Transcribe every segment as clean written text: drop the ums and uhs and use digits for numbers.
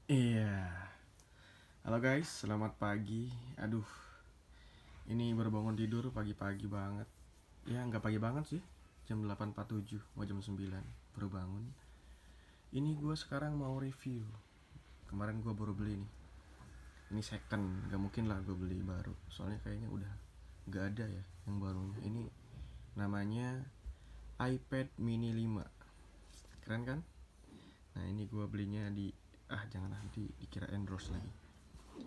Iya, halo guys, selamat pagi. Aduh, ini baru bangun tidur pagi-pagi banget. Ya, nggak pagi banget sih, jam 8.47, mau jam 9, baru bangun. Ini gue sekarang mau review. Kemarin gue baru beli nih. Ini second, nggak mungkin lah gue beli baru. Soalnya kayaknya udah nggak ada ya yang barunya. Ini namanya iPad mini 5. Keren kan? Nah, ini gue belinya di... jangan nanti dikira endorse lagi.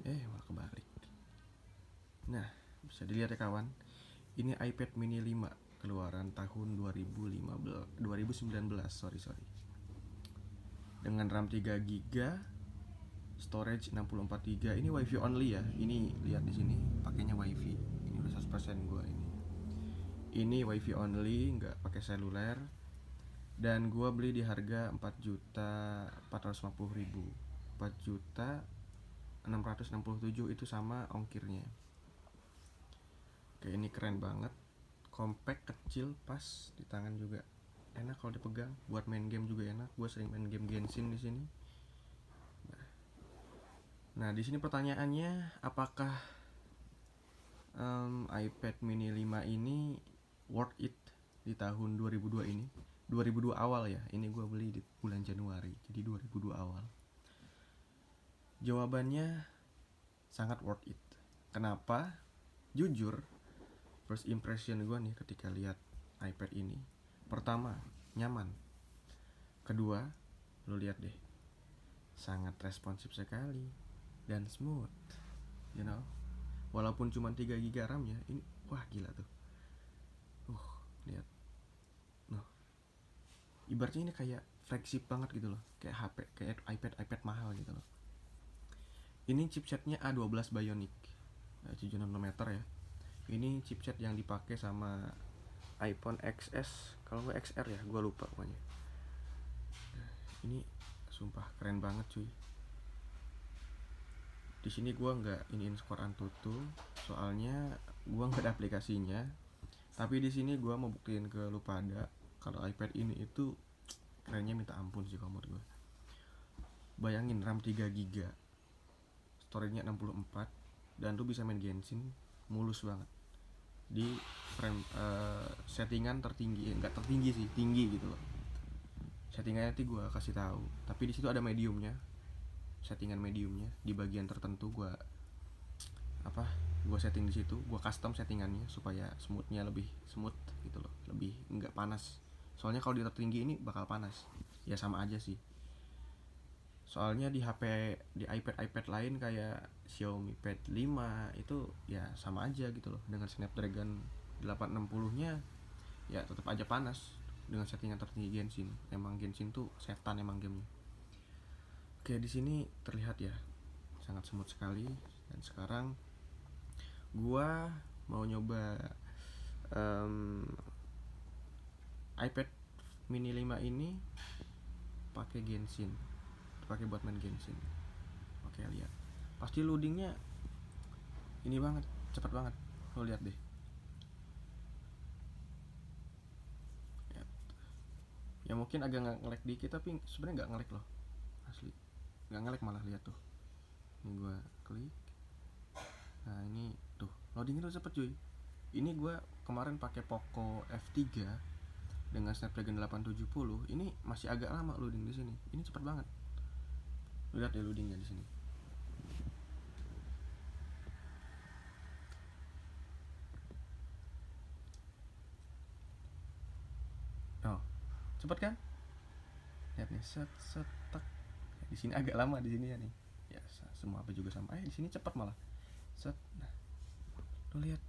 Malah kebalik. Nah, bisa dilihat ya kawan. Ini iPad mini 5 keluaran tahun 2019, sorry. Dengan RAM 3 GB, storage 64 GB. Ini WiFi only ya. Ini lihat di sini pakainya WiFi. Ini udah 100% gua ini. Ini WiFi only, nggak pakai seluler. Dan gua beli di harga 4.450.000. 4.667 itu sama ongkirnya. Oke, ini keren banget. Compact, kecil, pas di tangan juga. Enak kalau dipegang, buat main game juga enak. Gue sering main game Genshin di sini. Nah, di sini pertanyaannya, apakah iPad mini 5 ini worth it di tahun 2002 ini? 2002 awal ya. Ini gue beli di bulan Januari, jadi 2002 awal. Jawabannya sangat worth it. Kenapa? Jujur, first impression gue nih ketika lihat iPad ini, pertama, nyaman. Kedua, lo lihat deh, sangat responsif sekali dan smooth, you know. Walaupun cuma 3 GB RAM-nya, ini wah gila tuh. Lihat. Noh, ibaratnya ini kayak flagship banget gitu loh, kayak HP, kayak iPad mahal gitu loh. Ini chipsetnya A12 Bionic, 76 nanometer ya. Ini chipset yang dipakai sama iPhone XS, kalau nggak XR ya, gue lupa pokoknya. Ini sumpah keren banget cuy. Di sini gue nggak iniin skor Antutu, soalnya gue nggak ada aplikasinya. Tapi di sini gue mau buktiin ke lu pada kalau iPad ini itu kerennya minta ampun sih kalau menurut gue. Bayangin RAM 3 GB, storage-nya 64, dan lu bisa main Genshin mulus banget di frame settingan tertinggi, nggak tertinggi sih, tinggi gitu loh. Settingannya nanti gue kasih tahu, tapi di situ ada mediumnya, settingan mediumnya di bagian tertentu gue setting di situ, gue custom settingannya supaya smoothnya lebih smooth gitu loh, lebih nggak panas. Soalnya kalau di tertinggi ini bakal panas. Ya sama aja sih. Soalnya di HP, di iPad lain kayak Xiaomi Pad 5 itu ya sama aja gitu loh, dengan Snapdragon 860-nya ya tetap aja panas dengan settingan tertinggi Genshin. Emang Genshin tuh setan emang gamenya. Oke, di sini terlihat ya sangat smooth sekali. Dan sekarang gua mau nyoba iPad mini 5 ini pakai Genshin, pakai buat main Genshin. Oke, lihat. Pasti loadingnya ini banget, cepat banget. Lo lihat deh. Ya mungkin agak nge-lag dikit, tapi sebenarnya nggak nge-lag loh, asli nggak nge-lag, malah lihat tuh. Ini gue klik, nah ini tuh loadingnya tuh cepet cuy. Ini gue kemarin pakai Poco F3 dengan Snapdragon 870, ini masih agak lama loading di sini. Ini cepet banget. Lihat deh loadingnya di sini. Oh, cepet kan? Lihat nih, set set tak. Di sini agak lama di sini ya nih. Ya semua apa juga sama. Di sini cepet malah. Set. Nah, lo lihat.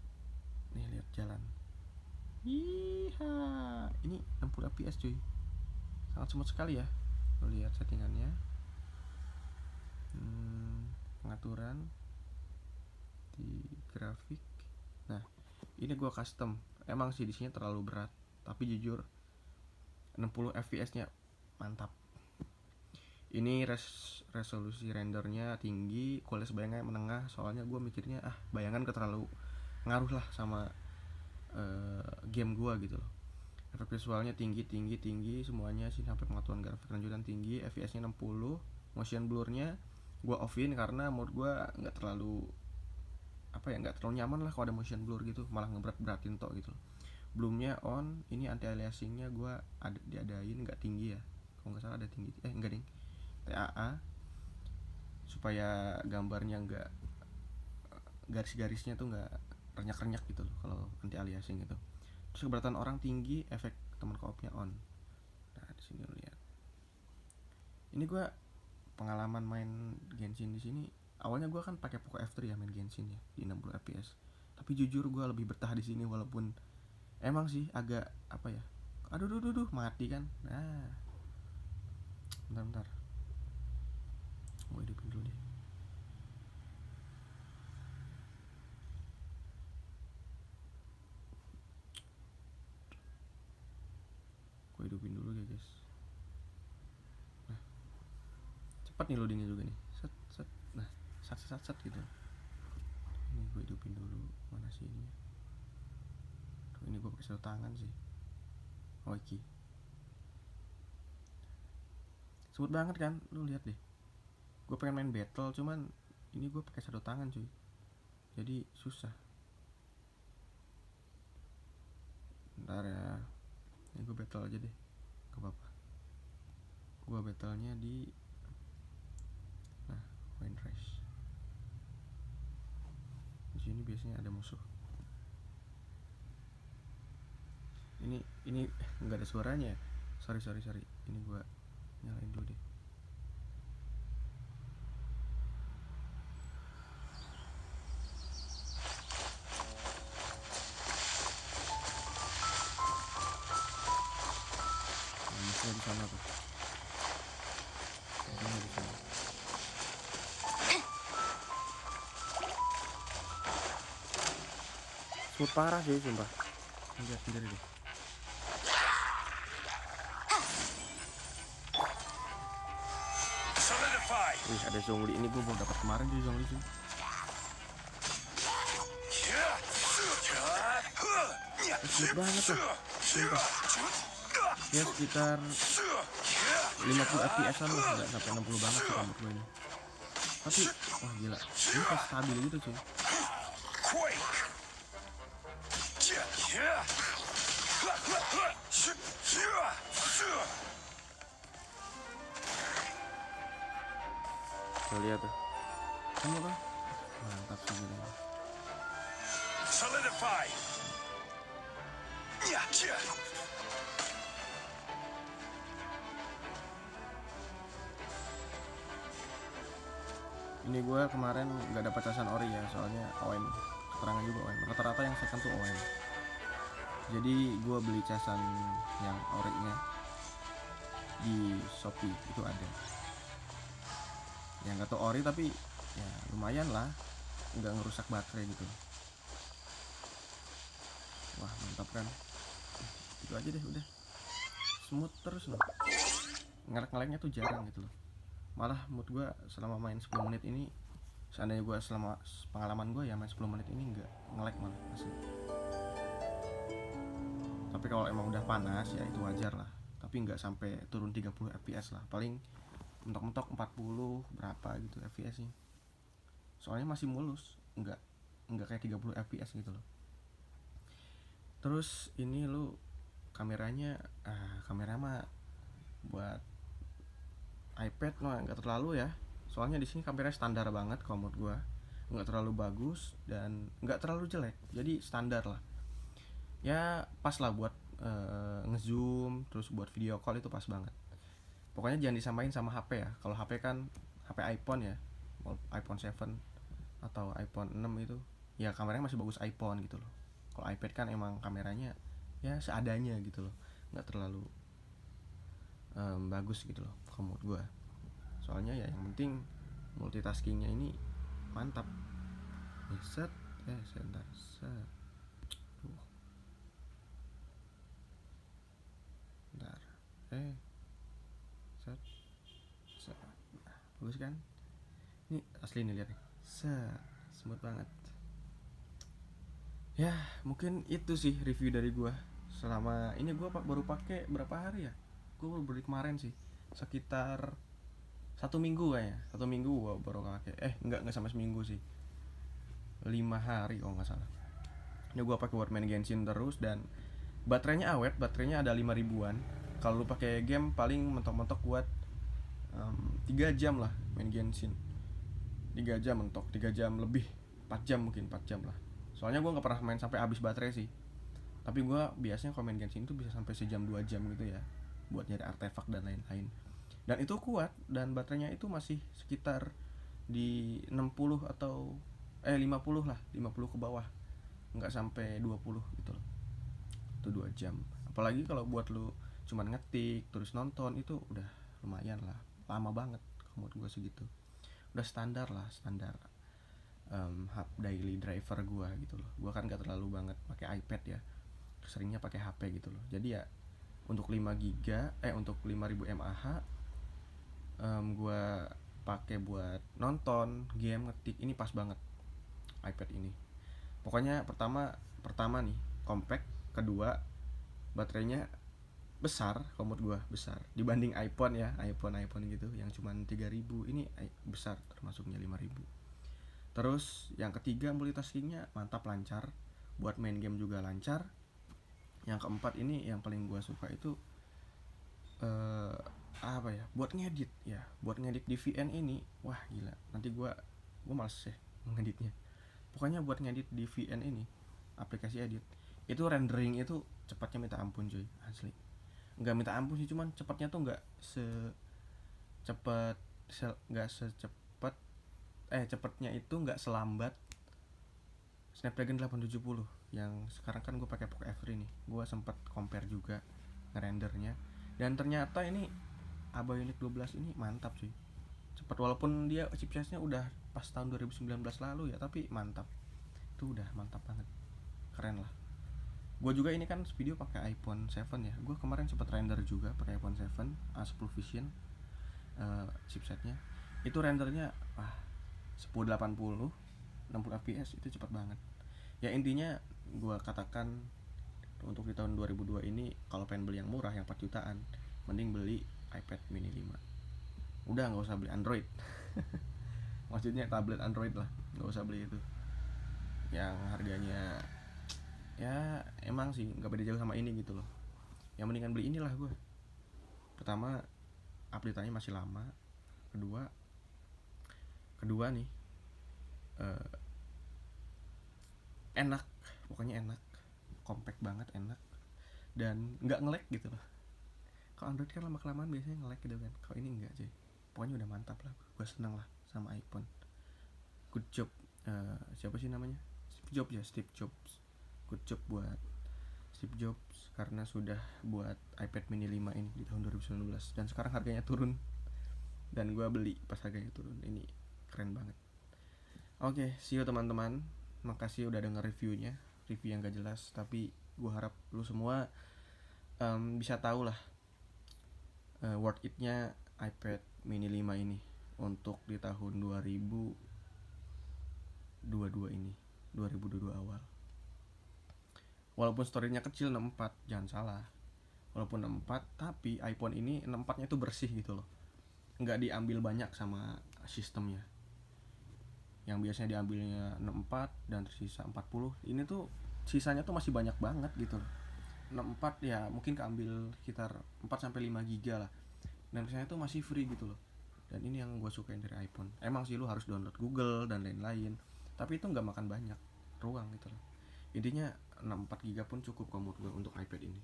Nih lihat jalan. Iha, ini 60 fps cuy, sangat smooth sekali ya. Lo lihat settingannya, pengaturan di grafik. Nah, ini gua custom. Emang sih di sini terlalu berat, tapi jujur 60 fps nya mantap. Ini resolusi rendernya tinggi, kualitas bayangannya menengah. Soalnya gue mikirnya bayangan terlalu ngaruh lah sama game gue gitu loh. Efek visualnya tinggi semuanya sih, sampai pengaturan grafik lanjutan tinggi, fps nya 60, motion blurnya gue offin karena menurut gue nggak terlalu nyaman lah kalau ada motion blur gitu, malah ngeberat-beratin tok gitu. Belumnya on, ini anti aliasingnya gue diadain nggak tinggi ya, kalau nggak salah ada tinggi, enggak ding, TAA, supaya gambarnya nggak, garis-garisnya tuh nggak renyak-renyak gitu loh kalau anti aliasing gitu. Terus keberatan orang tinggi, efek teman koopnya on. Nah di sini lo lihat, ini gue pengalaman main Genshin di sini. Awalnya gue kan pakai Poco F3 ya main Genshin ya di 60 fps, tapi jujur gue lebih betah di sini, walaupun emang sih agak aduh mati kan. Nah bentar gue hidupin dulu deh. Gue hidupin dulu ya guys. Nah cepat nih loadingnya juga nih, set. Nah set gitu. Ini gue hidupin dulu, mana sih ini? Ini gue pakai sarung tangan sih. Oh iki sebut banget kan, lu lihat deh. Gue pengen main battle, cuman ini gue pakai sarung tangan cuy, jadi susah. Bentar ya, ini gue battle aja deh, gak apa-apa. Gue battlenya di Wind Rush. Di sini biasanya ada musuh. Ini nggak ada suaranya. Sorry. Ini gue nyalain dulu deh. Nah, musuhnya di sana tuh. Musuhnya di sana. Smooth parah sih sumpah. Lihat sendiri deh. Wih ada Zhongli, ini gue baru dapat kemarin di Zhongli sih. Smooth banget tuh sumpah. Ya sekitar 50 fps an lah, gak sampai 60 banget sih rambut gue ini. Tapi wah gila, ini pas stabil gitu cuy. Tuh lihat tuh, kamu kan mantap sih gila. Solidify. Ini gue kemarin nggak dapat casan ori ya, soalnya OM, keterangan juga OM. Rata-rata yang second tuh OM. Jadi gue beli casan yang ori-nya di Shopee itu ada. Yang nggak tuh ori tapi ya lumayan lah, nggak ngerusak baterai gitu. Wah mantap kan. Itu aja deh udah. Smooth terus loh. Ngelek-ngeleknya tuh jarang gitu loh. Malah mood gue selama main 10 menit ini, seandainya gue selama pengalaman gue ya main 10 menit ini nggak nge-lag malah asli. Tapi kalau emang udah panas ya itu wajar lah, tapi nggak sampai turun 30 fps lah, paling mentok-mentok 40 berapa gitu fps nya. Soalnya masih mulus, nggak kayak 30 fps gitu loh. Terus ini lu kameranya kamera mah buat iPad mah nggak terlalu ya, soalnya di sini kameranya standar banget kalau menurut gua, nggak terlalu bagus dan nggak terlalu jelek, jadi standar lah ya, pas lah buat ngezoom, terus buat video call itu pas banget. Pokoknya jangan disamain sama HP ya. Kalau HP kan HP iPhone ya, iPhone 7 atau iPhone 6 itu ya kameranya masih bagus iPhone gitu loh. Kalau iPad kan emang kameranya ya seadanya gitu loh, nggak terlalu bagus gitu loh kalau menurut gue. Soalnya ya yang penting multitaskingnya ini mantap. Set sebentar set. Bentar. Set. Nah, bagus kan? Ini asli nih lihat nih. Set, smooth banget. Ya, mungkin itu sih review dari gue. Selama ini gue baru pakai berapa hari ya? Gue baru beli kemarin sih. Sekitar 1 minggu kayaknya, 1 minggu gua baru pakai. Enggak sampai seminggu sih, 5 hari kalau nggak salah. Ini gua pakai buat main Genshin terus, dan baterainya awet, baterainya ada 5 ribuan. Kalau lu pakai game paling mentok-mentok buat 3 jam lah main Genshin. 3 jam mentok, 3 jam lebih, 4 jam mungkin, 4 jam lah. Soalnya gue nggak pernah main sampai habis baterai sih. Tapi gue biasanya kalau main Genshin itu bisa sampai sejam 2 jam gitu ya, buat nyari artefak dan lain-lain. Dan itu kuat, dan baterainya itu masih sekitar di 60 atau 50 lah, 50 ke bawah. Nggak sampai 20 gitu loh. Itu 2 jam. Apalagi kalau buat lu cuman ngetik terus nonton, itu udah lumayan lah. Lama banget menurut gue segitu. Udah standar lah, standar daily driver gue gitu loh. Gue kan gak terlalu banget pakai iPad ya, seringnya pakai HP gitu loh. Jadi ya untuk 5 giga untuk 5000 mAh gue pakai buat nonton game, ngetik, ini pas banget iPad ini. Pokoknya pertama nih compact, kedua baterainya besar, menurut gue besar dibanding iPhone ya, iPhone gitu yang cuman 3000, ini besar termasuknya 5000. Terus yang ketiga multitaskingnya mantap, lancar, buat main game juga lancar. Yang keempat ini yang paling gue suka itu apa ya, buat ngedit ya, buat ngedit di VN ini, wah gila. Nanti gue males ya ngeditnya. Pokoknya buat ngedit di VN ini, aplikasi edit itu, rendering itu cepatnya minta ampun cuy, asli. Nggak minta ampun sih, cuman cepatnya tuh nggak secepat cepatnya itu nggak selambat Snapdragon 870 yang sekarang. Kan gue pakai Poco F3 nih, gue sempat compare juga ngerendernya, dan ternyata ini Bionic 12 ini mantap sih, cepat. Walaupun dia chipsetnya udah pas tahun 2019 lalu ya, tapi mantap. Itu udah mantap banget, keren lah. Gue juga ini kan video pakai iPhone 7 ya, gue kemarin sempat render juga pakai iPhone 7 A10 Vision chipsetnya. Itu rendernya 1080 60 fps, itu cepat banget. Ya intinya gue katakan untuk di tahun 2002 ini, kalau pengen beli yang murah yang 4 jutaan, mending beli iPad mini 5. Udah nggak usah beli Android. Maksudnya tablet Android lah, nggak usah beli itu yang harganya ya emang sih nggak beda jauh sama ini gitu loh. Yang mendingan beli inilah gue. Pertama, update-nya masih lama. Kedua nih enak, pokoknya enak, compact banget, enak, dan nggak nge-lag gitu loh. Kalau Android kan lama kelamaan biasanya nge-lag gitu kan, kalau ini enggak cuy. Pokoknya udah mantap lah, gue seneng lah sama iPhone. Good job, siapa sih namanya, Steve Jobs. Good job buat Steve Jobs karena sudah buat iPad mini 5 ini di tahun 2019, dan sekarang harganya turun, dan gue beli pas harganya turun. Ini keren banget. Oke, see you teman-teman. Makasih udah denger review yang gak jelas, tapi gue harap lu semua bisa tahu lah worth it-nya iPad mini 5 ini untuk di tahun 2022 ini, 2022 awal. Walaupun storage-nya kecil 64, jangan salah. Walaupun 64, tapi iPhone ini 64-nya itu bersih gitu loh. Nggak diambil banyak sama sistemnya. Yang biasanya diambilnya 64 dan tersisa 40, ini tuh sisanya tuh masih banyak banget gitu loh. 64 ya mungkin keambil sekitar 4-5 giga lah, dan sisanya tuh masih free gitu loh. Dan ini yang gue sukain dari iPhone. Emang sih lu harus download Google dan lain-lain, tapi itu nggak makan banyak ruang gitu loh. Intinya 64 giga pun cukup menurut gue untuk iPad ini.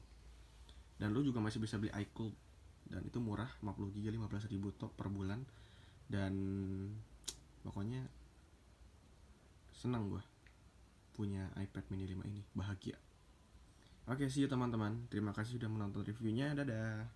Dan lu juga masih bisa beli iCloud, dan itu murah, 50 giga 15.000 top per bulan. Dan pokoknya senang gue punya iPad mini 5 ini, bahagia. Oke, see you teman-teman. Terima kasih sudah menonton reviewnya. Dadah.